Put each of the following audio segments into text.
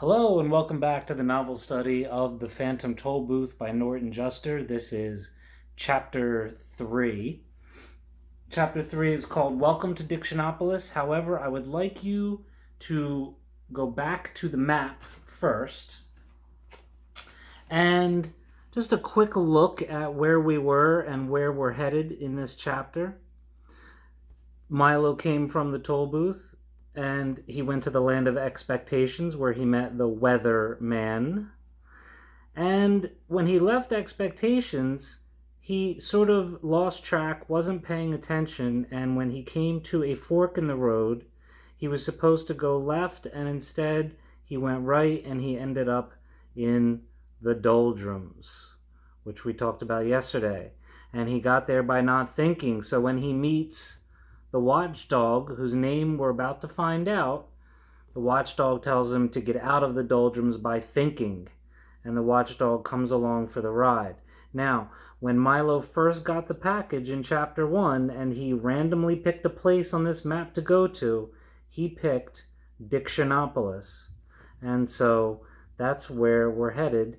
Hello and welcome back to the novel study of The Phantom Tollbooth by Norton Juster. This is Chapter 3. Chapter 3 is called Welcome to Dictionopolis. However, I would like you to go back to the map first and just a quick look at where we were and where we're headed in this chapter. Milo came from the Tollbooth, and he went to the land of expectations where he met the weather man. And when he left expectations, he sort of lost track, wasn't paying attention, and when he came to a fork in the road, he was supposed to go left, and instead he went right, and he ended up in the doldrums, which we talked about yesterday. And he got there by not thinking, so when he meets the watchdog, whose name we're about to find out, the watchdog tells him to get out of the doldrums by thinking, and the watchdog comes along for the ride. Now, when Milo first got the package in Chapter 1, and he randomly picked a place on this map to go to, he picked Dictionopolis. And so that's where we're headed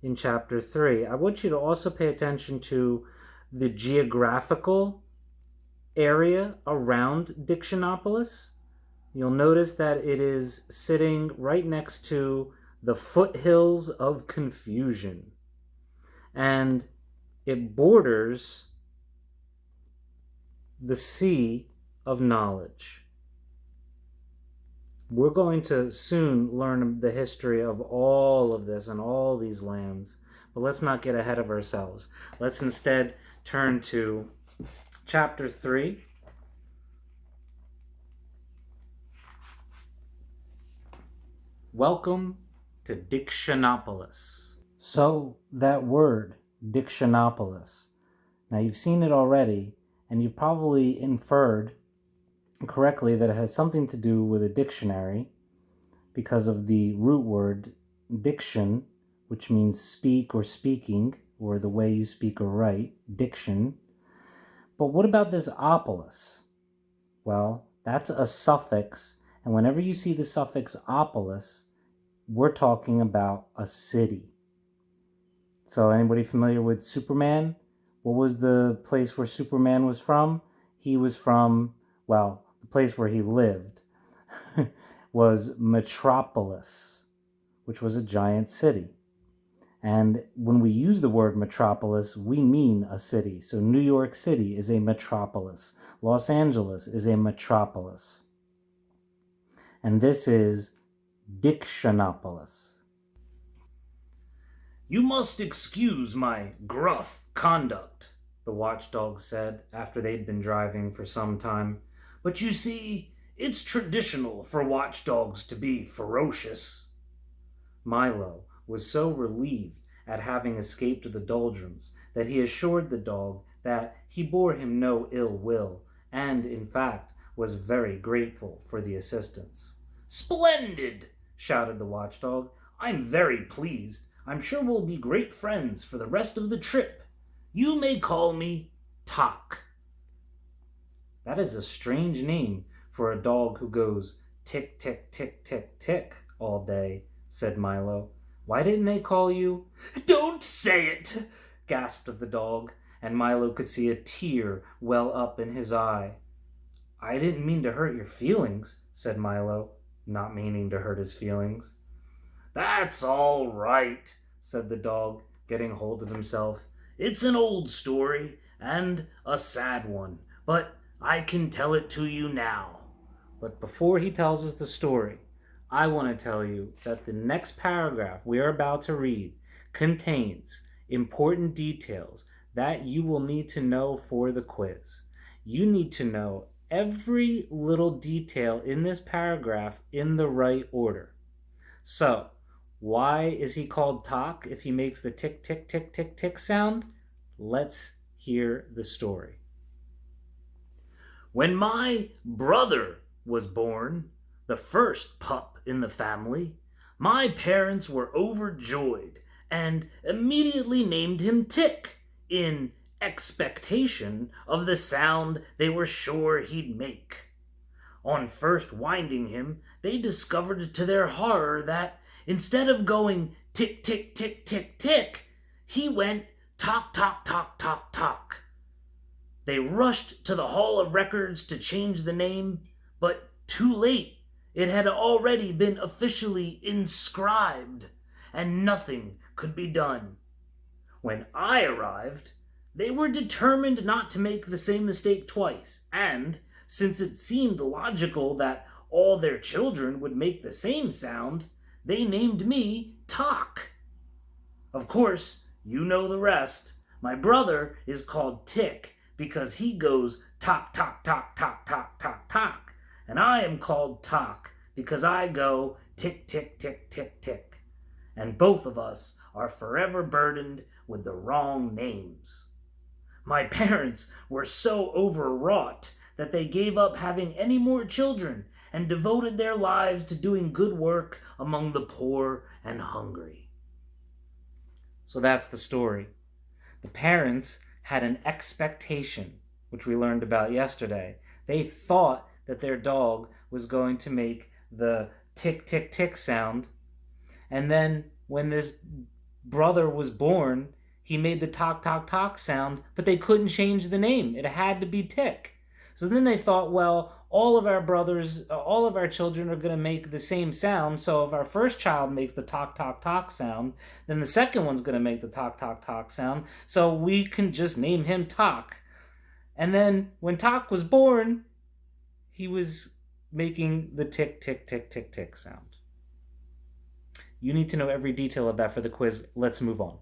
in Chapter 3. I want you to also pay attention to the geographical area around Dictionopolis. You'll notice that it is sitting right next to the Foothills of Confusion, and it borders the Sea of Knowledge. We're going to soon learn the history of all of this and all these lands, but let's not get ahead of ourselves. Let's instead turn to Chapter 3. Welcome to Dictionopolis. So, that word, Dictionopolis. Now, you've seen it already, and you've probably inferred correctly that it has something to do with a dictionary because of the root word diction, which means speak or speaking, or the way you speak or write, diction. But what about this opolis? Well, that's a suffix, and whenever you see the suffix opolis, we're talking about a city. So anybody familiar with Superman? What was the place where Superman was from? He was from, well, the place where he lived was Metropolis, which was a giant city. And when we use the word metropolis, we mean a city. So New York City is a metropolis. Los Angeles is a metropolis. And this is Dictionopolis. "You must excuse my gruff conduct," the watchdog said after they'd been driving for some time. "But you see, it's traditional for watchdogs to be ferocious." Milo was so relieved at having escaped the doldrums that he assured the dog that he bore him no ill will, and, in fact, was very grateful for the assistance. "Splendid!" shouted the watchdog. "I'm very pleased. I'm sure we'll be great friends for the rest of the trip. You may call me Tock." That is a strange name for a dog who goes tick, tick, tick, tick, tick all day, said Milo. "Why didn't they call you—" "Don't say it!" gasped the dog, and Milo could see a tear well up in his eye. "I didn't mean to hurt your feelings," said Milo, not meaning to hurt his feelings. "That's all right," said the dog, getting hold of himself. "It's an old story, and a sad one, but I can tell it to you now." But before he tells us the story, I want to tell you that the next paragraph we are about to read contains important details that you will need to know for the quiz. You need to know every little detail in this paragraph in the right order. So, why is he called Tock if he makes the tick, tick, tick, tick, tick sound? Let's hear the story. "When my brother was born, the first pup in the family, my parents were overjoyed and immediately named him Tick in expectation of the sound they were sure he'd make. On first winding him, they discovered to their horror that Instead of going tick, tick, tick, tick, tick, he went tock, tock, tock, tock, tock. They rushed to the Hall of Records to change the name, but too late. It had already been officially inscribed, and nothing could be done. When I arrived, they were determined not to make the same mistake twice, and since it seemed logical that all their children would make the same sound, they named me Tock. Of course, you know the rest. My brother is called Tick because he goes tock, tock, tock, tock, tock, tock, tock. And I am called Tock because I go tick, tick, tick, tick, tick. And both of us are forever burdened with the wrong names. My parents were so overwrought that they gave up having any more children and devoted their lives to doing good work among the poor and hungry. So that's the story. The parents had an expectation, which we learned about yesterday. They thought that their dog was going to make the tick, tick, tick sound. And then when this brother was born, he made the tock, tock, tock sound, but they couldn't change the name. It had to be Tick. So then they thought, well, all of our children are going to make the same sound. So if our first child makes the tock, tock, tock sound, then the second one's going to make the tock, tock, tock sound. So we can just name him Tock. And then when Tock was born, he was making the tick, tick, tick, tick, tick sound. You need to know every detail of that for the quiz. Let's move on.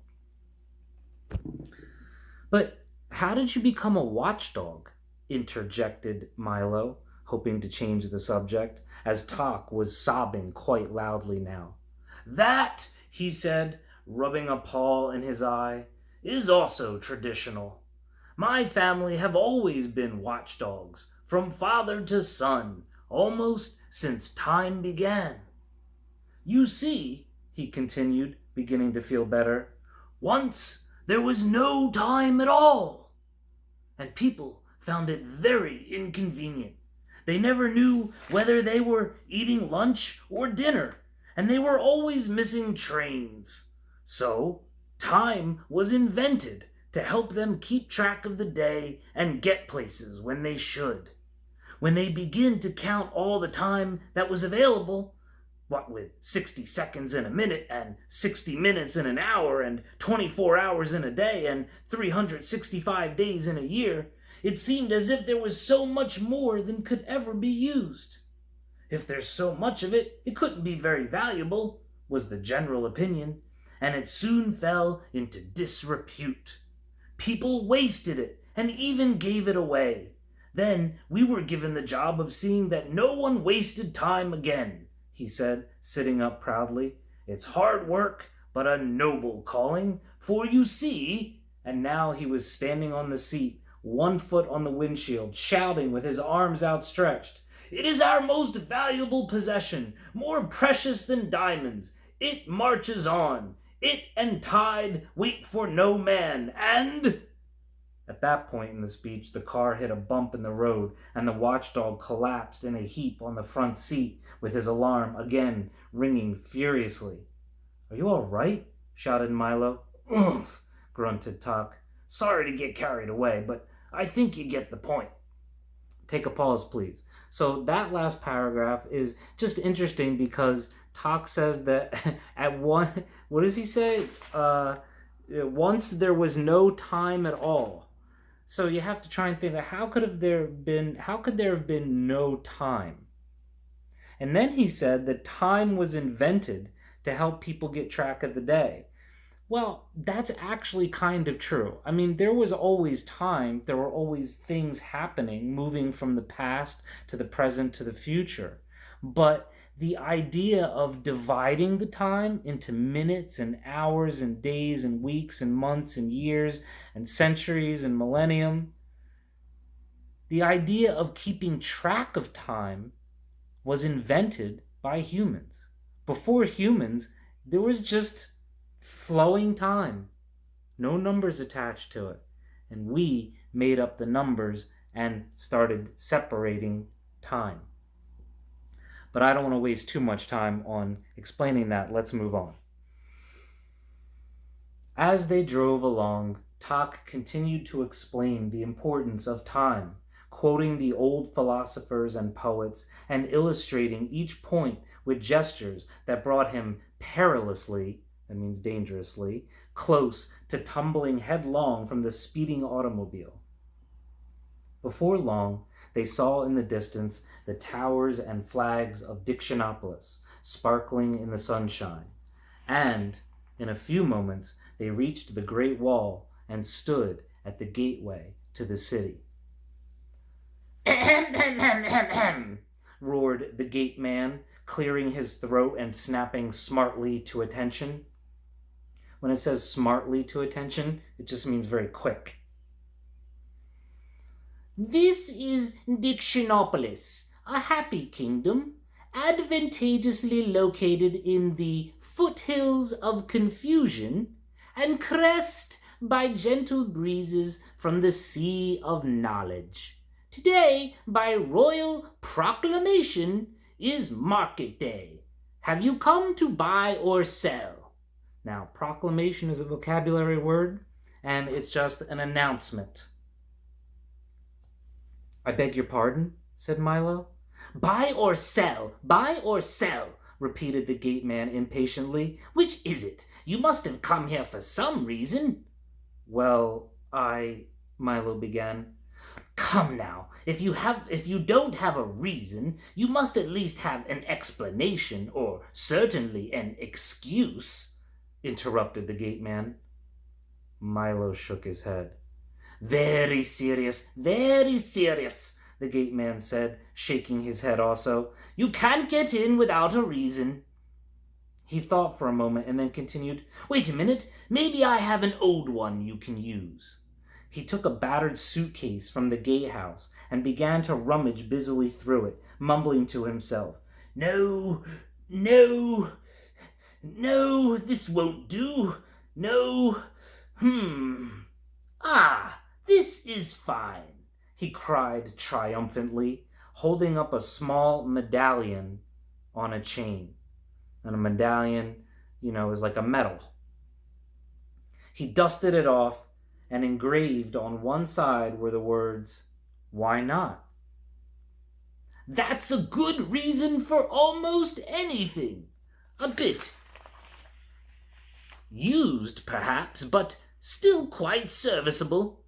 But how did you become a watchdog? Interjected Milo, hoping to change the subject, as Tock was sobbing quite loudly now. That, he said, rubbing a paw in his eye, is also traditional. My family have always been watchdogs, from father to son, almost since time began. You see, he continued, beginning to feel better, once there was no time at all, and people found it very inconvenient. They never knew whether they were eating lunch or dinner, and they were always missing trains. So, time was invented to help them keep track of the day and get places when they should. When they begin to count all the time that was available, what with 60 seconds in a minute and 60 minutes in an hour and 24 hours in a day and 365 days in a year, it seemed as if there was so much more than could ever be used. If there's so much of it, it couldn't be very valuable, was the general opinion, and it soon fell into disrepute. People wasted it and even gave it away. Then we were given the job of seeing that no one wasted time again, he said, sitting up proudly. It's hard work, but a noble calling, for you see, and now he was standing on the seat, 1 foot on the windshield, shouting with his arms outstretched, it is our most valuable possession, more precious than diamonds. It marches on. It and tide wait for no man, and... At that point in the speech, the car hit a bump in the road, and the watchdog collapsed in a heap on the front seat, with his alarm again ringing furiously. Are you all right? Shouted Milo. Oomph, grunted Tock. Sorry to get carried away, but I think you get the point. Take a pause, please. So that last paragraph is just interesting because Tock says that at one, what does he say? Once there was no time at all. So you have to try and think, how could there have been no time? And then he said that time was invented to help people get track of the day. Well, that's actually kind of true. I mean, there was always time. There were always things happening, moving from the past to the present to the future. But the idea of dividing the time into minutes and hours and days and weeks and months and years and centuries and millennium, the idea of keeping track of time was invented by humans. Before humans, there was just flowing time, no numbers attached to it. And we made up the numbers and started separating time. But I don't want to waste too much time on explaining that. Let's move on. As they drove along, Tock continued to explain the importance of time, quoting the old philosophers and poets and illustrating each point with gestures that brought him perilously, that means dangerously, close to tumbling headlong from the speeding automobile. Before long, they saw in the distance the towers and flags of Dictionopolis sparkling in the sunshine, and in a few moments they reached the Great Wall and stood at the gateway to the city. Roared the gate man, clearing his throat and snapping smartly to attention. When it says smartly to attention, it just means very quick. This is Dictionopolis, a happy kingdom, advantageously located in the foothills of confusion and caressed by gentle breezes from the sea of knowledge. Today, by royal proclamation, is market day. Have you come to buy or sell? Now, proclamation is a vocabulary word, and it's just an announcement. I beg your pardon, said Milo. Buy or sell, repeated the gate man impatiently. Which is it? You must have come here for some reason. Well, Milo began. Come now, if you don't have a reason, you must at least have an explanation, or certainly an excuse, interrupted the gate man. Milo shook his head. Very serious, the gate man said, shaking his head also. You can't get in without a reason. He thought for a moment and then continued, Wait a minute, maybe I have an old one you can use. He took a battered suitcase from the gatehouse and began to rummage busily through it, mumbling to himself, No, this won't do. No, this is fine, he cried triumphantly, holding up a small medallion on a chain. And a medallion, is like a medal. He dusted it off, and engraved on one side were the words, Why not? That's a good reason for almost anything. A bit used, perhaps, but still quite serviceable.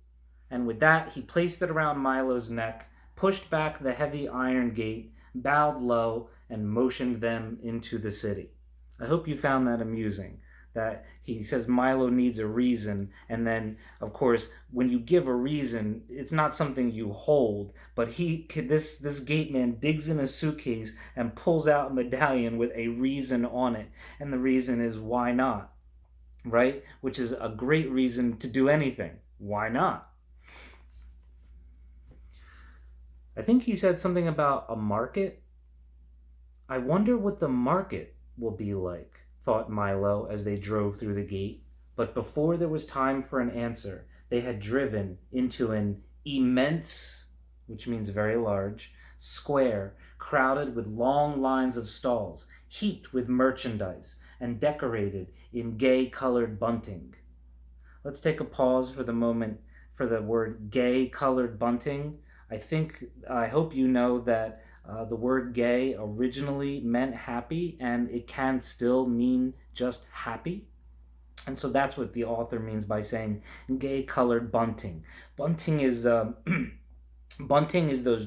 And with that, he placed it around Milo's neck, pushed back the heavy iron gate, bowed low, and motioned them into the city. I hope you found that amusing. That he says Milo needs a reason, and then, of course, when you give a reason, it's not something you hold, but this gate man digs in a suitcase and pulls out a medallion with a reason on it, and the reason is why not, right? Which is a great reason to do anything. Why not? I think he said something about a market. I wonder what the market will be like, thought Milo as they drove through the gate. But before there was time for an answer, they had driven into an immense, which means very large, square crowded with long lines of stalls, heaped with merchandise, and decorated in gay-colored bunting. Let's take a pause for the moment for the word gay-colored bunting. I hope you know that the word gay originally meant happy, and it can still mean just happy. And so that's what the author means by saying gay-colored bunting. Bunting is those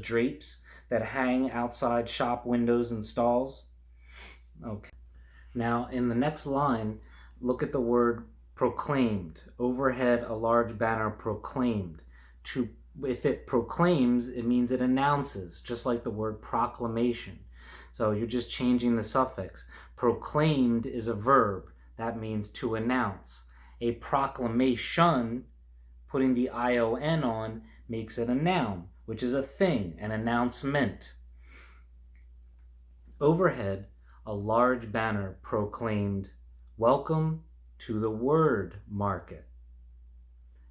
drapes that hang outside shop windows and stalls. Okay. Now, in the next line, look at the word proclaimed. Overhead, a large banner proclaimed. If it proclaims, it means it announces, just like the word proclamation. So you're just changing the suffix. Proclaimed is a verb. That means to announce. A proclamation, putting the ION on, makes it a noun, which is a thing, an announcement. Overhead, a large banner proclaimed, Welcome to the word market.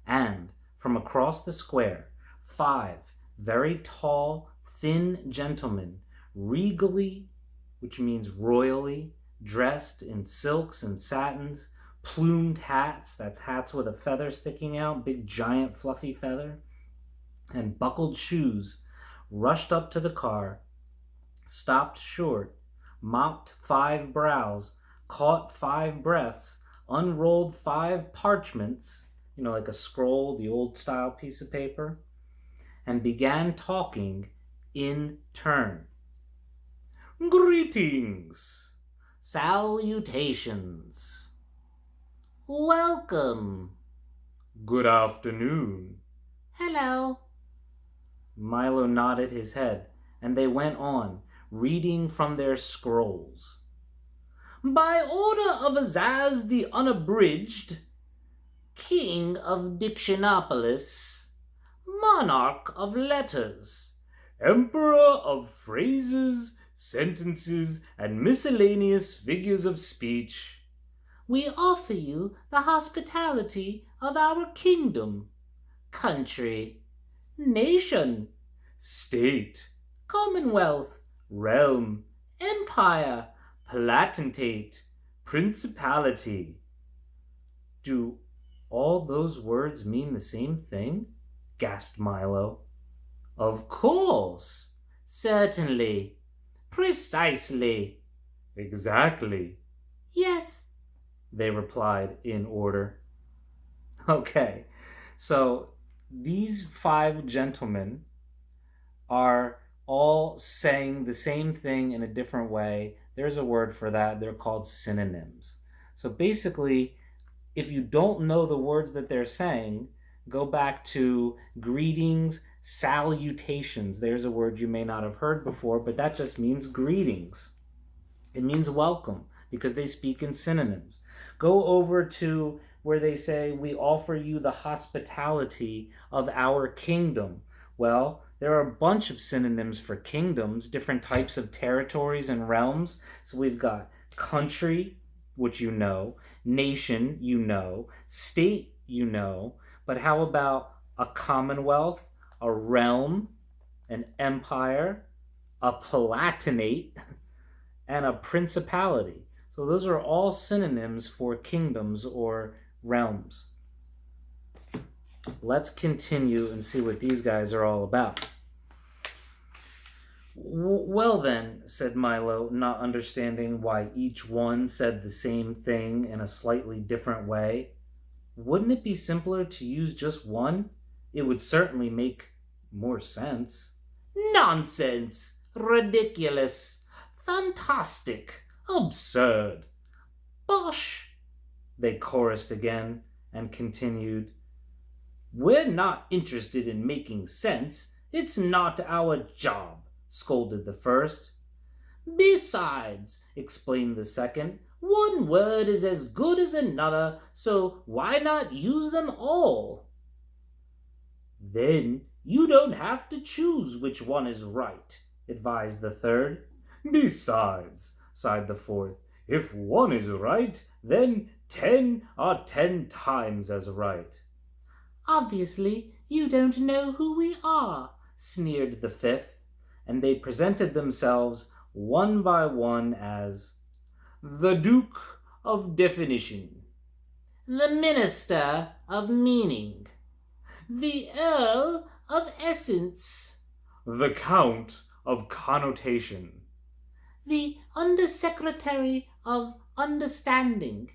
And from across the square, 5 very tall, thin gentlemen regally which means royally, dressed in silks and satins, plumed hats, that's hats with a feather sticking out, big giant fluffy feather, and buckled shoes, rushed up to the car, stopped short, mopped 5 brows, caught 5 breaths, unrolled 5 parchments, like a scroll, the old style piece of paper, and began talking in turn. Greetings, salutations, welcome, good afternoon, hello. Milo nodded his head, and they went on, reading from their scrolls. By order of Azaz the Unabridged, King of Dictionopolis, Monarch of Letters, Emperor of Phrases, Sentences, and Miscellaneous Figures of Speech, we offer you the hospitality of our kingdom, country, nation, state, commonwealth, realm, empire, palatinate, principality. Do all those words mean the same thing? Gasped Milo. Of course, certainly, precisely, exactly. Yes, they replied in order. Okay, so these 5 gentlemen are all saying the same thing in a different way. There's a word for that. They're called synonyms. So basically, if you don't know the words that they're saying, go back to greetings, salutations. There's a word you may not have heard before, but that just means greetings. It means welcome because they speak in synonyms. Go over to where they say, we offer you the hospitality of our kingdom. Well, there are a bunch of synonyms for kingdoms, different types of territories and realms. So we've got country, which you know, nation, you know, state, you know, but how about a commonwealth, a realm, an empire, a palatinate, and a principality? So those are all synonyms for kingdoms or realms. Let's continue and see what these guys are all about. Well then, said Milo, not understanding why each one said the same thing in a slightly different way. Wouldn't it be simpler to use just one? It would certainly make more sense. Nonsense! Ridiculous! Fantastic! Absurd! Bosh! They chorused again and continued. We're not interested in making sense. It's not our job, scolded the first. Besides, explained the second, one word is as good as another, so why not use them all? Then you don't have to choose which one is right, advised the third. Besides, sighed the fourth, if one is right, then 10 are 10 times as right. Obviously, you don't know who we are, sneered the fifth, and they presented themselves one by one as the Duke of Definition, the Minister of Meaning, the Earl of Essence, the Count of Connotation, the Undersecretary of Understanding.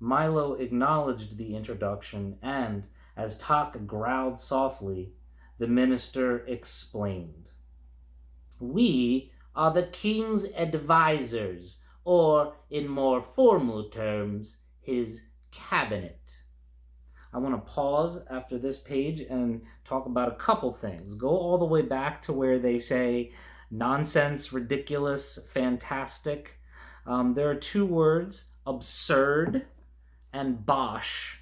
Milo acknowledged the introduction, and, as Tock growled softly, the minister explained. We are the king's advisors, or, in more formal terms, his cabinet. I want to pause after this page and talk about a couple things. Go all the way back to where they say nonsense, ridiculous, fantastic. There are 2 words, absurd and bosh,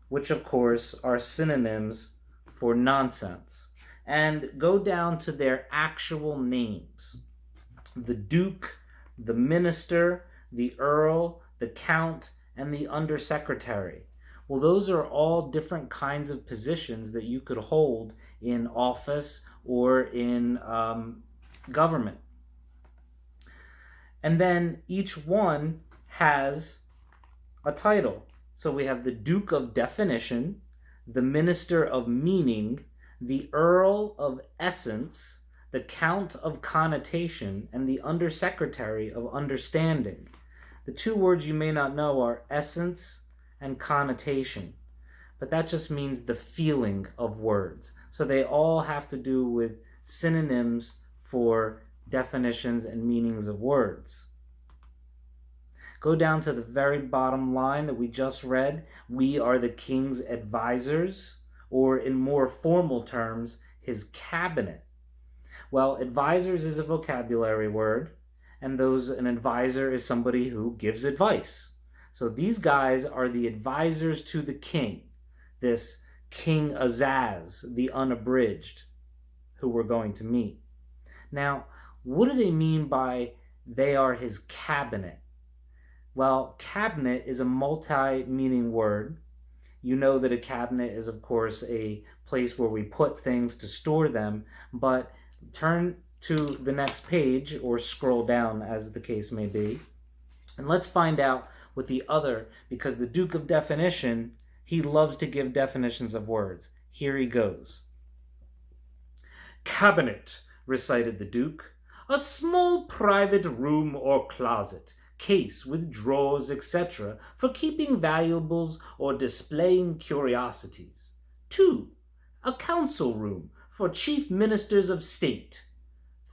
which of course are synonyms for nonsense. And go down to their actual names. The Duke, the Minister, the Earl, the Count, and the Undersecretary. Well, those are all different kinds of positions that you could hold in office or in government. And then each one has a title. So we have the Duke of Definition, the Minister of Meaning, the Earl of Essence, the Count of Connotation, and the Undersecretary of Understanding. The two words you may not know are essence and connotation, but that just means the feeling of words. So they all have to do with synonyms for definitions and meanings of words. Go down to the very bottom line that we just read. We are the king's advisors, or in more formal terms, his cabinet. Well, advisors is a vocabulary word, and an advisor is somebody who gives advice. So these guys are the advisors to the king, this King Azaz, the unabridged, who we're going to meet. Now, what do they mean by they are his cabinet? Well, cabinet is a multi-meaning word. You know that a cabinet is, of course, a place where we put things to store them, but turn to the next page or scroll down as the case may be, and let's find out what the other, because the Duke of Definition, he loves to give definitions of words. Here he goes. Cabinet, recited the Duke, a small private room or closet, case with drawers, etc., for keeping valuables or displaying curiosities. 2. A council room for chief ministers of state.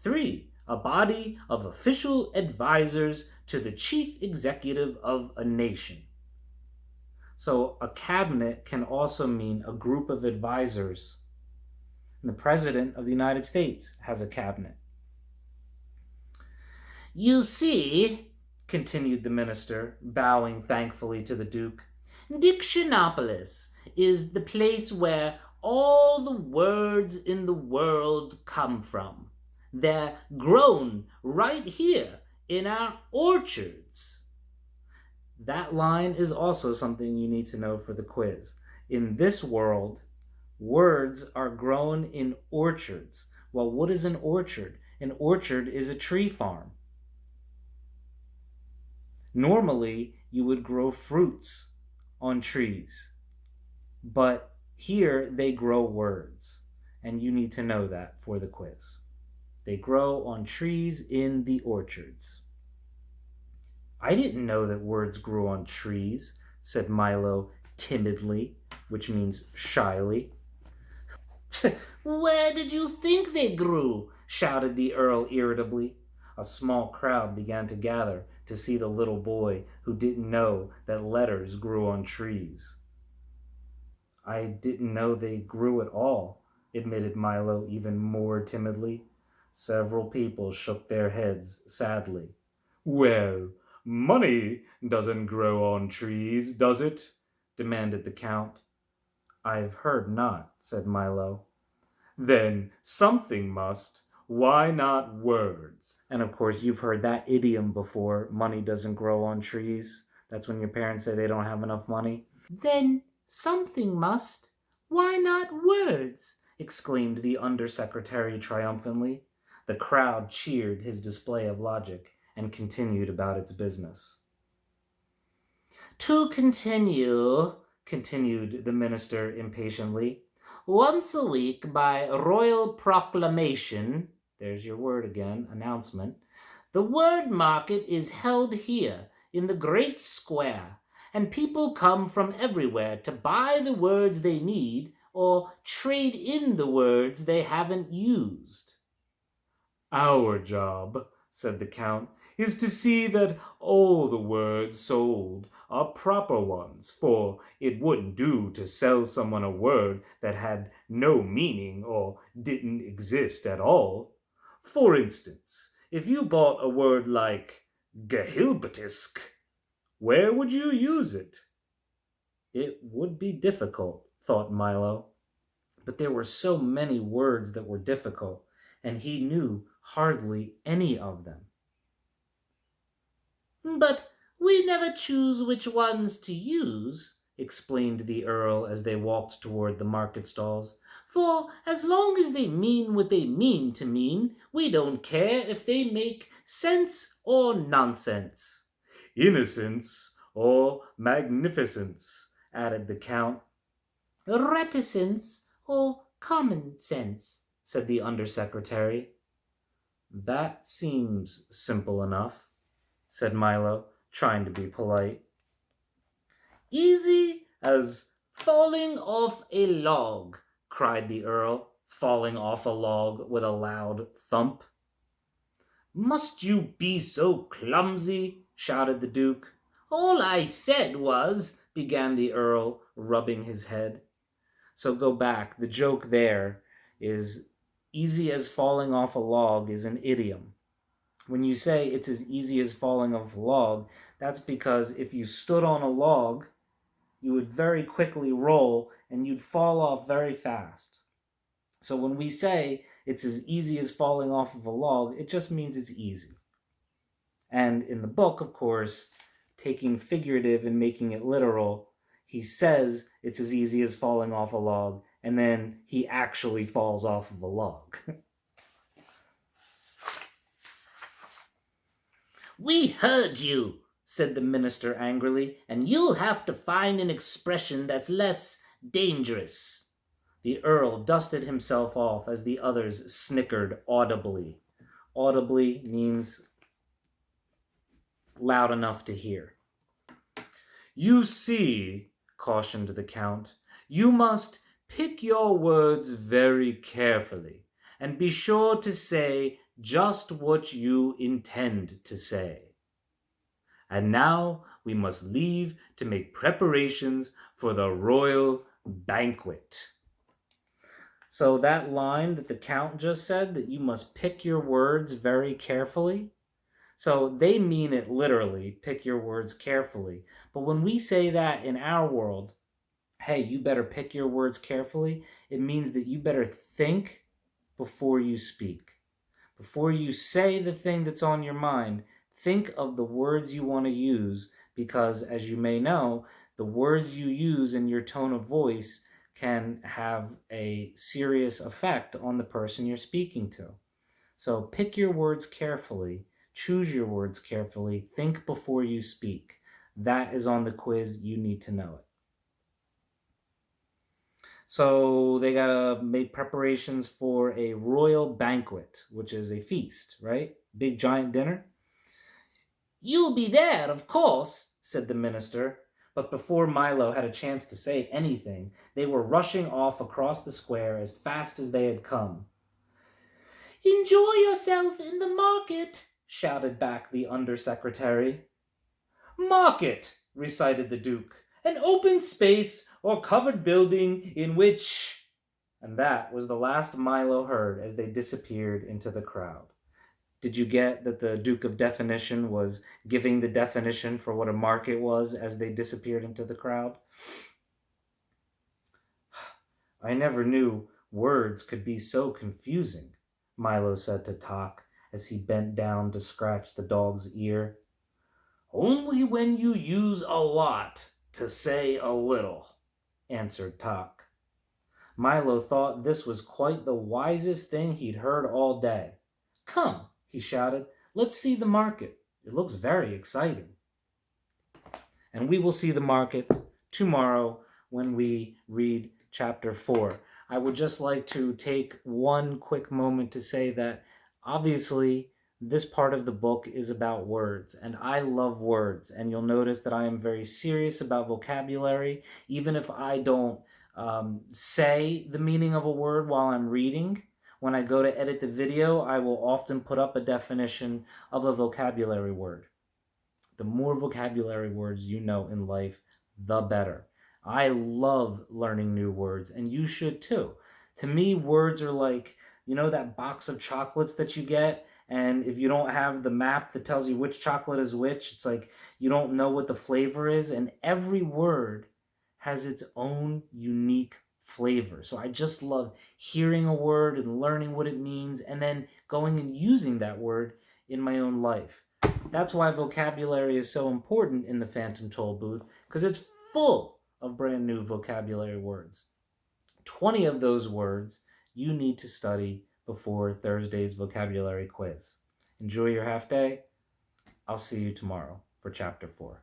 3. A body of official advisors to the chief executive of a nation. So a cabinet can also mean a group of advisors. And the President of the United States has a cabinet. You see, continued the minister, bowing thankfully to the Duke, Dictionopolis is the place where all the words in the world come from. They're grown right here in our orchards. That line is also something you need to know for the quiz. In this world, words are grown in orchards. Well, what is an orchard? An orchard is a tree farm. Normally, you would grow fruits on trees, but here they grow words, and you need to know that for the quiz. They grow on trees in the orchards. I didn't know that words grew on trees, said Milo timidly, which means shyly. Where did you think they grew? Shouted the Earl irritably. A small crowd began to gather to see the little boy who didn't know that letters grew on trees. I didn't know they grew at all, admitted Milo even more timidly. Several people shook their heads sadly. Well, money doesn't grow on trees, does it? Demanded the Count. I've heard not, said Milo. Then something must. Why not words? And of course, you've heard that idiom before, money doesn't grow on trees. That's when your parents say they don't have enough money. Then something must. Why not words? Exclaimed the undersecretary triumphantly. The crowd cheered his display of logic and continued about its business. To continue, continued the minister impatiently, once a week by royal proclamation, there's your word again, announcement, the word market is held here in the great square, and people come from everywhere to buy the words they need or trade in the words they haven't used. Our job, said the Count, is to see that all the words sold are proper ones, for it wouldn't do to sell someone a word that had no meaning or didn't exist at all. For instance, if you bought a word like gehilbetisk, where would you use it? It would be difficult, thought Milo, but there were so many words that were difficult, and he knew hardly any of them. But we never choose which ones to use, explained the Earl as they walked toward the market stalls, for as long as they mean what they mean to mean, we don't care if they make Sense or nonsense? Innocence or magnificence? Added the Count. Reticence or common sense? Said the Undersecretary. That seems simple enough, said Milo, trying to be polite. Easy as falling off a log, cried the Earl, falling off a log with a loud thump. Must you be so clumsy? Shouted the Duke. All I said was, began the Earl, rubbing his head. So go back. The joke there is easy as falling off a log is an idiom. When you say it's as easy as falling off a log, that's because if you stood on a log, you would very quickly roll and you'd fall off very fast. So when we say it's as easy as falling off of a log, it just means it's easy. And in the book, of course, taking figurative and making it literal, he says it's as easy as falling off a log, and then he actually falls off of a log. We heard you, said the minister angrily, and you'll have to find an expression that's less dangerous. The Earl dusted himself off as the others snickered audibly. Audibly means loud enough to hear. You see, cautioned the Count, you must pick your words very carefully and be sure to say just what you intend to say. And now we must leave to make preparations for the royal banquet. So that line that the Count just said, that you must pick your words very carefully, so they mean it literally, pick your words carefully. But when we say that in our world, hey, you better pick your words carefully, it means that you better think before you speak. Before you say the thing that's on your mind, think of the words you want to use, because as you may know, the words you use in your tone of voice can have a serious effect on the person you're speaking to. So pick your words carefully, choose your words carefully, think before you speak. That is on the quiz, you need to know it. So they gotta make preparations for a royal banquet, which is a feast, right? Big giant dinner. You'll be there, of course, said the minister. But before Milo had a chance to say anything, they were rushing off across the square as fast as they had come. Enjoy yourself in the market, shouted back the undersecretary. Market, recited the Duke, an open space or covered building in which... And that was the last Milo heard as they disappeared into the crowd. Did you get that the Duke of Definition was giving the definition for what a market was as they disappeared into the crowd? I never knew words could be so confusing, Milo said to Tock as he bent down to scratch the dog's ear. Only when you use a lot to say a little, answered Tock. Milo thought this was quite the wisest thing he'd heard all day. Come, he shouted, let's see the market. It looks very exciting. And we will see the market tomorrow when we read chapter 4. I would just like to take one quick moment to say that obviously this part of the book is about words, and I love words, and you'll notice that I am very serious about vocabulary, even if I don't say the meaning of a word while I'm reading. When I go to edit the video, I will often put up a definition of a vocabulary word. The more vocabulary words you know in life, the better. I love learning new words, and you should too. To me, words are like, you know that box of chocolates that you get, and if you don't have the map that tells you which chocolate is which, it's like you don't know what the flavor is, and every word has its own unique flavor. So I just love hearing a word and learning what it means, and then going and using that word in my own life. That's why vocabulary is so important in the Phantom Tollbooth, because it's full of brand new vocabulary words. 20 of those words you need to study before Thursday's vocabulary quiz. Enjoy your half day. I'll see you tomorrow for Chapter 4.